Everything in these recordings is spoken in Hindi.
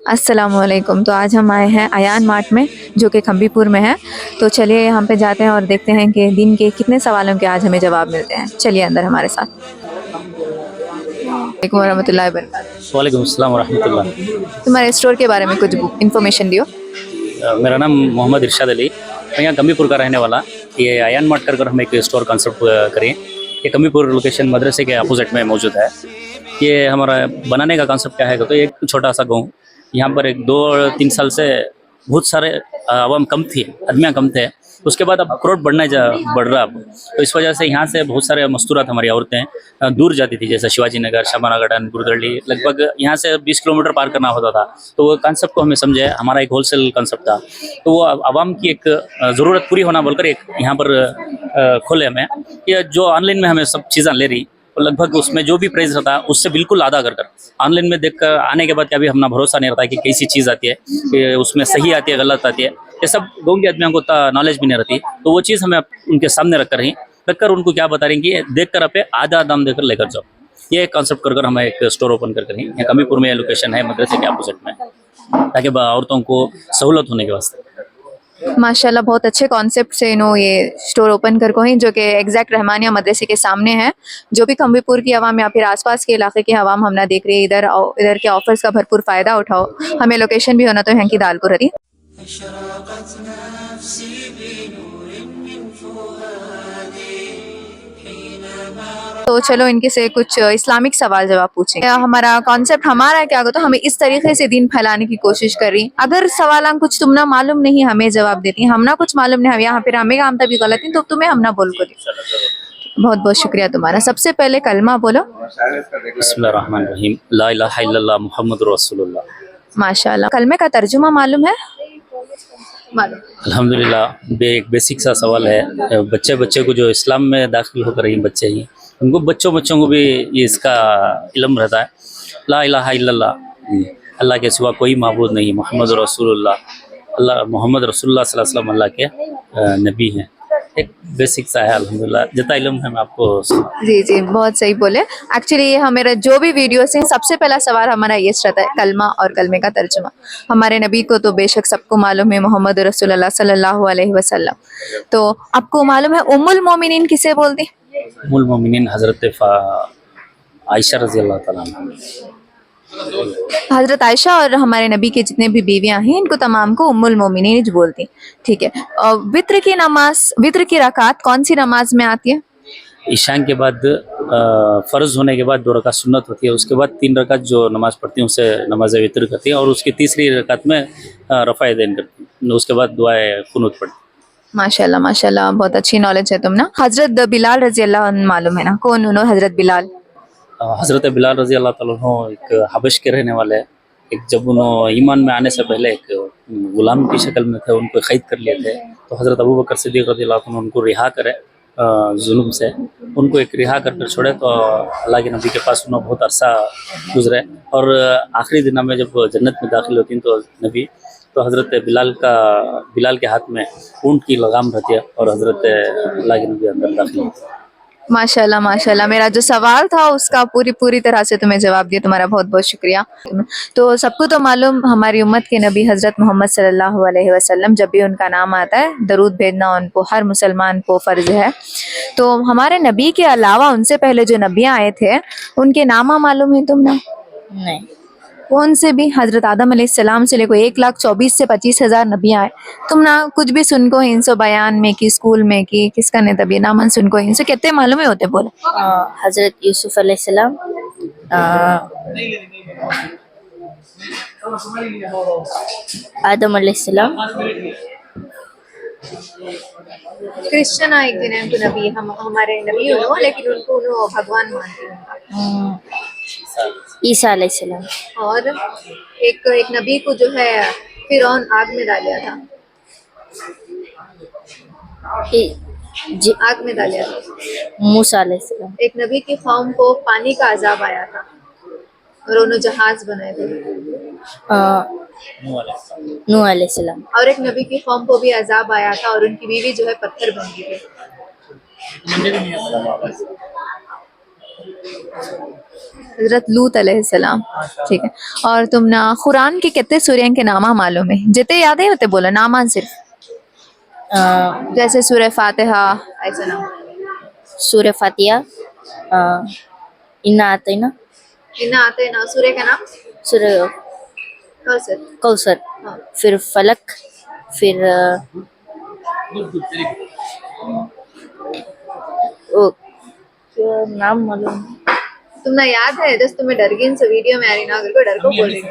अस्सलामुअलैकुम। तो आज हम आए हैं अयान मार्ट में जो कि खम्बीपुर में है। तो चलिए यहाँ पे जाते हैं और देखते हैं कि दिन के कितने सवालों के आज हमें जवाब मिलते हैं। चलिए अंदर हमारे साथ। वालेकुम वरहमतुल्लाहि वबरकातुहू। वालेकुम अस्सलाम वरहमतुल्लाह। तुम्हारे स्टोर के बारे में कुछ इन्फॉर्मेशन दियो। मेरा नाम मोहम्मद इरशाद अली, मैं यहाँ कम्बीपुर का रहने वाला। ये अयान मार्ट कर हम एक स्टोर कंसेप्ट करें। ये कम्बीपुर लोकेशन मदरसे के अपोजिट में मौजूद है। ये हमारा बनाने का कंसेप्ट क्या है तो एक छोटा सा गाँव, यहाँ पर एक 2-3 साल से बहुत सारे आवाम कम थी, आदमियाँ कम थे। उसके बाद अब क्रोड बढ़ रहा अब, तो इस वजह से यहाँ से बहुत सारे मस्तूरात हमारी औरतें दूर जाती थी, जैसे शिवाजी नगर, शामाना गार्डन, गुरदड़ी, लगभग यहाँ से 20 किलोमीटर पार करना होता था। तो वो कंसेप्ट को हमें समझे, हमारा एक होलसेल कंसेप्ट था, तो वो आवाम की एक ज़रूरत पूरी होना बोलकर एक यहाँ पर खोले हमें कि जो ऑनलाइन में हमें सब चीज़ें ले रही, और लगभग उसमें जो भी प्राइस रहता है उससे बिल्कुल आधा कर ऑनलाइन में देख कर आने के बाद क्या भी अपना भरोसा नहीं रहता कि कैसी चीज़ आती है, कि उसमें सही आती है गलत आती है, ये सब गाँव के आदमियों को नॉलेज भी नहीं रहती। तो वो चीज़ हमें उनके सामने रखकर उनको क्या बता रहे हैं कि देख कर आप आधा दाम देकर लेकर जाओ। ये कॉन्सेप्ट कर हम एक स्टोर ओपन कर रही हैं। कमीपुर में लोकेशन है मदरसे के अपोजिट में, ताकि औरतों को सहूलत होने के वास्ते। माशाल्लाह बहुत अच्छे कॉन्सेप्ट से इन्हों ये स्टोर ओपन कर को ही, जो कि एग्जैक्ट रहमानिया मदरसे के सामने है। जो भी खम्बीपुर की आवाम या फिर आसपास के इलाके की आवाम हमने देख रही है, इधर के ऑफर्स का भरपूर फ़ायदा उठाओ। हमें लोकेशन भी होना तो यहाँ की दालपुर रही। तो चलो इनके से कुछ इस्लामिक सवाल जवाब पूछें। हमारा कॉन्सेप्ट हमारा है क्या, तो हमें इस तरीके से दिन फैलाने की कोशिश कर रही। अगर सवाल कुछ तुम ना मालूम नहीं हमें जवाब देती, हम ना कुछ मालूम नहीं, हम यहाँ फिर हमें काम तभी गलत है तो तुम्हें हम ना बोल को दी। बहुत बहुत शुक्रिया तुम्हारा। सबसे पहले कलमा बोलो। बिस्मिल्लाहिर्रहमानिर्रहीम, ला इलाहा इल्लल्लाह मुहम्मदुर रसूलुल्लाह। माशाल्लाह। कलमे का तर्जुमा मालूम है? अल्हम्दुलिल्लाह, एक बेसिक सा सवाल है। बच्चे को जो इस्लाम में दाखिल होकर रही बच्चे ही, उनको बच्चों को भी ये इसका इल्म रहता है। ला इलाहा इल्लल्लाह, अल्लाह के सिवा कोई माबूद नहीं, मोहम्मद रसूलुल्लाह, अल्लाह मोहम्मद रसूलुल्लाह सल्लल्लाहु अलैहि वसल्लम अल्लाह के नबी हैं। एक बेसिक सा है, अल्हम्दुलिल्लाह जितना इल्म है मैं आपको। जी जी बहुत सही बोले। एक्चुअली ये हमारे जो भी वीडियोस हैं, सबसे पहला सवाल हमारा ये रहता है कलमा और कलमे का तर्जुमा। हमारे नबी को तो बेशक सबको मालूम है, मोहम्मद रसूलुल्लाह सल्लल्लाहु अलैहि वसल्लम। तो आपको मालूम है उम्मुल मोमिनीन किसे बोलती? उम्मुल मोमिनीन हज़रत आयशा रज़ी अल्लाह ताला अन्हा। हज़रत आयशा और हमारे नबी के जितने भी बीवियां हैं, इनको तमाम को उम्मुल मोमिनीन बोलती। ठीक है। और वित्र की नमाज, वित्र की रकात कौन सी नमाज में आती है? ईशान के बाद फ़र्ज़ होने के बाद 2 रकात सुन्नत होती है, उसके बाद 3 रकात जो नमाज़ पढ़ती हैं उसे नमाज वितर करती हैं, और उसकी तीसरी रकात में रफ़ा दैन करती हैं, उसके बाद दुआए कुनूत पढ़ती हैं। माशाल्लाह माशाल्लाह बहुत अच्छी नॉलेज है तुम ना। हज़रत बिलाल रजी अल्लाह अन्हु मालूम है ना, कौन उन्होंने हज़रत बिलाल? हज़रत बिलाल रज़ी अल्लाह ताला अन्हु एक हबश के रहने वाले हैं। एक जब उन्होंने ईमान में आने से पहले एक गुलाम की शक्ल में थे, उनको ख़रीद कर लिए थे। तो हज़रत अबू बकर सिद्दीक़ रज़ी अल्लाह अन्हु उनको रिहा करे जुल्म से, उनको एक रिहा कर छोड़े। तो अल्लाह के नबी के पास उन्होंने बहुत अरसा गुजरे, और आखिरी दिनों में जब जन्नत में दाखिल होती हैं तो नबी, तो हज़रत बिलाल के हाथ में ऊँट की लगाम रहती है, और हज़रत अल्लाह के नबी अंदर दाखिल होते हैं। माशाल्लाह माशाल्लाह। मेरा जो सवाल था उसका पूरी तरह से तुम्हें जवाब दिया, तुम्हारा बहुत बहुत शुक्रिया। तो सबको तो मालूम हमारी उम्मत के नबी हज़रत मोहम्मद सल्लल्लाहु अलैहि वसल्लम, जब भी उनका नाम आता है दरूद भेजना उनको हर मुसलमान को फ़र्ज़ है। तो हमारे नबी के अलावा उनसे पहले जो नबियाँ आए थे उनके नामा मालूम है तुम ना? नहीं। कौन से भी? हज़रत आदम अलैहिस्सलाम से लेकर 1,24,000 से 25,000 नबियाँ आए। तुम ना कुछ भी सुन को इनसो बयान में की, स्कूल में की, किसका ने तभी नामन सुन को इनसे कितने मालूम होते बोले? हज़रत यूसुफ अलैहिस्सलाम, आदम अलैहिस्सलाम। क्रिश्चियन एक दिन है उनको नबी, हम हमारे नबी हो लेकिन उनको भगवान मानते हैं। ईसा अलैहिस्सलाम। और एक नबी को जो है फिरौन आग में डाला था, आग में डाला था। मूसा अलैहिस्सलाम। एक नबी की कौम को पानी का अजाब आया था और उन्होंने जहाज बनाए थे। नूह अलैहिस्सलाम। और एक नबी की कौम को भी अजाब आया था और उनकी बीवी जो है पत्थर बन गई थी। हजरत लूत अलैहिस्सलाम। ठीक है। और तुम ना कुरान के कितने सूर्य के नामा मालूम है? जितने याद है उतने बोलो, नामान सिर्फ। जैसे सूरह फातिहा, ऐसा नाम। सूर्य फातिया, इन्ना आते ना, इन्ना आते हैं ना, सूर्य का नाम सूर्य कौसर। कौसर, हाँ। फिर फलक, फिर वो क्या नाम मालूम। तुमने याद है जस्ट तुम्हें डरगिन से वीडियो में आ रही ना, अगर को डर को बोल रही है।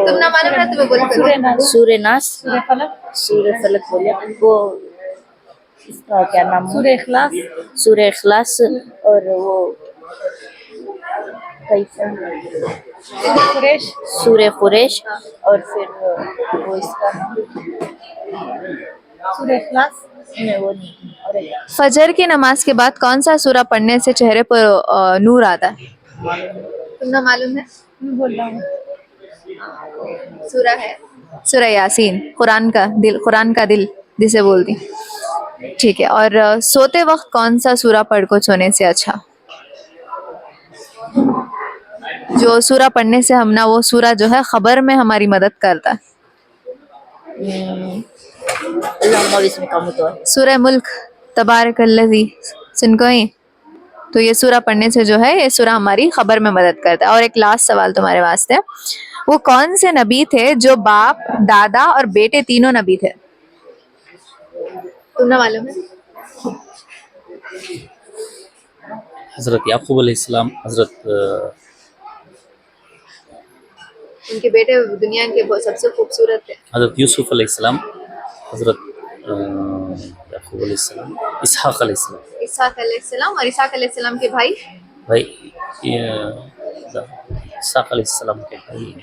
तुम ना मालूम ना तुम्हें बोल करो। सूर्य नास, सूर्य फलक बोले वो, इसका क्या नाम, सूर्य इखलास, सूर्य इखलास, और वो कैसा, सूर्य कुरैश, और फिर वो इसका नाम सूर्य इखलास, नहीं वो नहीं, और एक फजर की नमाज के बाद कौन सा सूरा पढ़ने से चेहरे पर नूर आता है? तुमने मालूम है? बोल रहा हूँ। सूरा है सूरा यासीन, कुरान का दिल जिसे बोलती। ठीक है। और सोते वक्त कौन सा सूरा पढ़ को सोने से अच्छा? जो सूरा पढ़ने से हम ना, वो सूरा जो है खबर में हमारी मदद करता है। अल्लाह इसमें कम तो है। सूरह मुल्क, तबारकल्लज़ी, सुन को ही। तो ये सूरा पढ़ने से जो है, ये सूरा हमारी खबर में मदद करता है। और एक लास्ट सवाल तुम्हारे वास्ते, वो कौन से नबी थे जो बाप, दादा और बेटे तीनों नबी थे? तुम्हें मालूम है? हज़रत याकूब अलैहिस्सलाम, हज़रत उनके बेटे दुनिया के बहुत सबसे खूबसूरत थे। हज़रत यूसुफ अलैहिस्सलाम, हज़रत याकूब अलैहिस्सलाम, इसहाक़ अलैहिस्सलाम। इसहाक अलैहिस्सलाम, और इसहाक अलैहिस्सलाम के भाई भाई ये इसहाक़ अलैहिस्सलाम के भाई,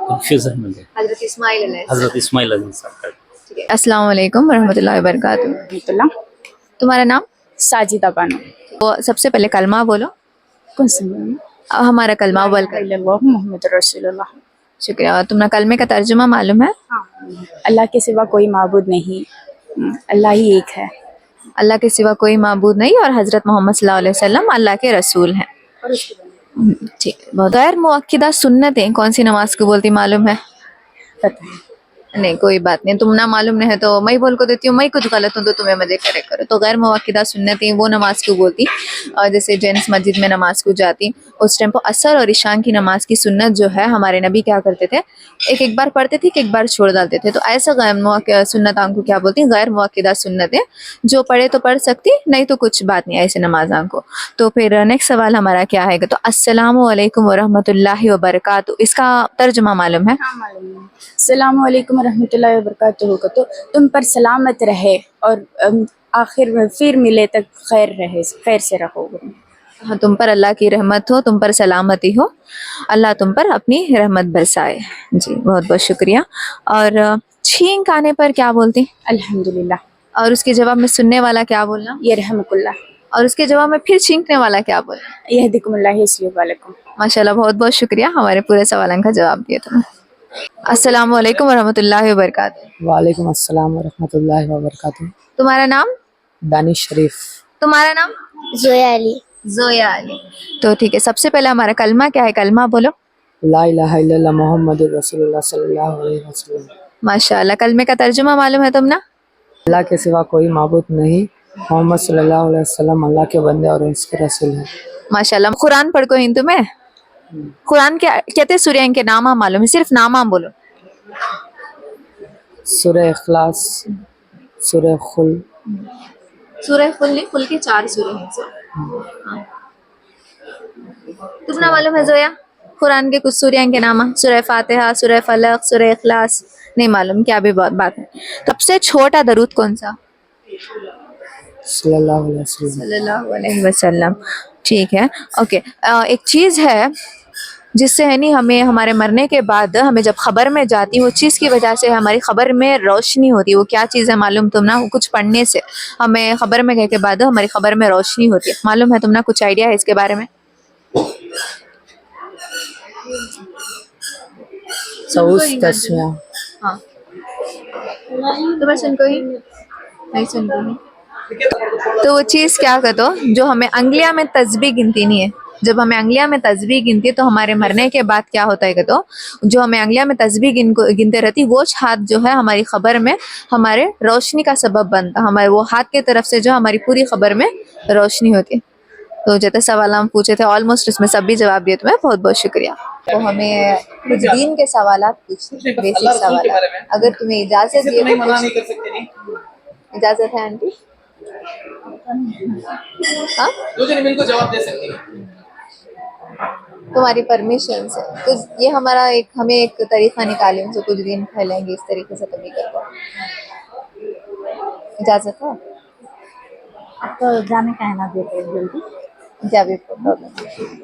कंफ्यूजन में गए। हजरत इस्माइल अलैहिस्सलाम। हज़रत इस्माइल अलैहिस्सलाम। ठीक है। अस्सलाम वालेकुम वरहमतुल्लाहि वबरकातुहू। तुम्हारा नाम? साजिदा बानो। वो सबसे पहले कलमा बोलो। कौन सा नाम? अब हमारा कलमा बोल कर। मोहम्मद रसूलुल्लाह। शुक्रिया। और तुम्हें कलमे का तर्जुमा मालूम है? अल्लाह के सिवा कोई माबूद नहीं, अल्लाह ही एक है। अल्लाह के सिवा कोई माबूद नहीं, और हजरत मोहम्मद सल्लल्लाहु अलैहि वसल्लम अल्लाह के रसूल हैं। ठीक है। गैर मुअक्किदा सुन्नतें कौन सी नमाज को बोलती मालूम है? पता है। नहीं कोई बात नहीं, तुम ना मालूम नहीं है तो मैं बोल को देती हूँ, मैं कुछ गलत हूँ तो तुम्हें मजे करे करो। तो गैर मुअक्किदा सुन्नतें वो नमाज को बोलती, और जैसे जेंट्स मस्जिद में नमाज को जाती, उस टाइम पर असर और ईशान की नमाज की सुन्नत जो है, हमारे नबी क्या करते थे, एक एक बार पढ़ते थे, एक बार छोड़ डालते थे। तो ऐसा गैर सुन्नतां को क्या बोलती? गैर मुअक्किदा सुन्नतें। जो पढ़े तो पढ़ सकती, नहीं तो कुछ बात नहीं ऐसे नमाजां को। तो फिर नेक्स्ट सवाल हमारा क्या है, तो अस्सलामु अलैकुम वरहमतुल्लाहि वबरकातुहू, इसका तर्जुमा मालूम है? अस्सलामु अलैकुम रहमतुल्लाहि व बरकातुहू को तो तुम पर सलामत रहे और आखिर में फिर मिले तक खैर रहे, खैर से रहोगे। हाँ, तुम पर अल्लाह की रहमत हो, तुम पर सलामती हो, अल्लाह तुम पर अपनी रहमत बरसाए। जी बहुत बहुत शुक्रिया। और छींक आने पर क्या बोलती? अल्हम्दुलिल्लाह। और उसके जवाब में सुनने वाला क्या बोलना? यरहमुकुल्लाह। और उसके जवाब में फिर छींकने वाला क्या बोलना? यहदिकुमुल्लाह यस्लिहु बालकुम। माशाल्लाह, बहुत बहुत शुक्रिया हमारे पूरे सवालों का जवाब दिया तुमने। अस्सलाम वालेकुम वरहमतुल्लाहि वबरकातुहू। वालेकुम अस्सलाम वरहमतुल्लाहि वबरकातुहू। तुम्हारा नाम? दानिश शरीफ। तुम्हारा नाम? जोया अली। जोया अली। तो ठीक है, सबसे पहले हमारा कलमा क्या है? कलमा बोलो। ला इलाहा इल्लल्लाह मुहम्मदुर रसूलुल्लाह सल्लल्लाहु अलैहि वसल्लम। माशाल्लाह, कलमे का तर्जुमा मालूम है तुमने? अल्लाह के सिवा कोई माबूद नहीं, मोहम्मद सल्लल्लाहु अलैहि वसल्लम अल्लाह के बंदे और उसके रसूल हैं। माशाल्लाह। कुरान पढ़ को हिंदू में कुरान के कितने सूर्य के नाम मालूम है? सिर्फ नाम बोलो। सूरह इखलास, सूरह खुल, सूरह खुल नहीं, खुल के 4 सूरह हैं। तुमने मालूम है जोया कुरान के कुछ सूर्य के नाम? सूरह फातिहा, सूरह फलक, सूरह इखलास। नहीं मालूम, क्या भी बहुत बात है। सबसे छोटा दरूद कौन सा? सल्लल्लाहु अलैहि वसल्लम। सल्लल्लाहु अलैहि वसल्लम। ठीक है। ओके। एक चीज है जिससे है नहीं, हमें हमारे मरने के बाद हमें जब खबर में जाती, वो चीज़ की वजह से हमारी खबर में रोशनी होती है। वो क्या चीज़ है मालूम तुम ना? कुछ पढ़ने से हमें खबर में गए के बाद हमारी खबर में रोशनी होती है, मालूम है तुम ना? कुछ आइडिया है इसके बारे में? सऊस तस्मिया। हाँ, तुम्हें सुन को ही नहीं सुन को ही तो वो चीज़ क्या कहते हो, जो हमें अंगलियां में तस्बीह गिनती नहीं है। जब हमें अंगलियां में तस्बीह गिनती है तो हमारे मरने के बाद क्या होता है कहते हो, जो हमें अंगलियां में तस्बीह गिनते रहती, वो हाथ जो है हमारी खबर में हमारे रोशनी का सबब बनता, हमारे वो हाथ की तरफ से जो हमारी पूरी खबर में रोशनी होती है। तो जितने सवाल हम पूछे थे ऑलमोस्ट उसमें सब भी जवाब दिए, तुम्हें बहुत बहुत शुक्रिया। तो हमें कुछ दीन के सवाल पूछे, बेसिक सवाल। अगर तुम्हें इजाजत दिए तो इजाजत है आंटी? हाँ, तुम्हारी परमिशन से कुछ ये हमारा एक हमें एक तरीका निकाले जो कुछ दिन फैलेंगे इस तरीके से, कभी कर पाओ। इजाजत है? तो जाने का है ना, देते जल्दी। क्या भी प्रॉब्लम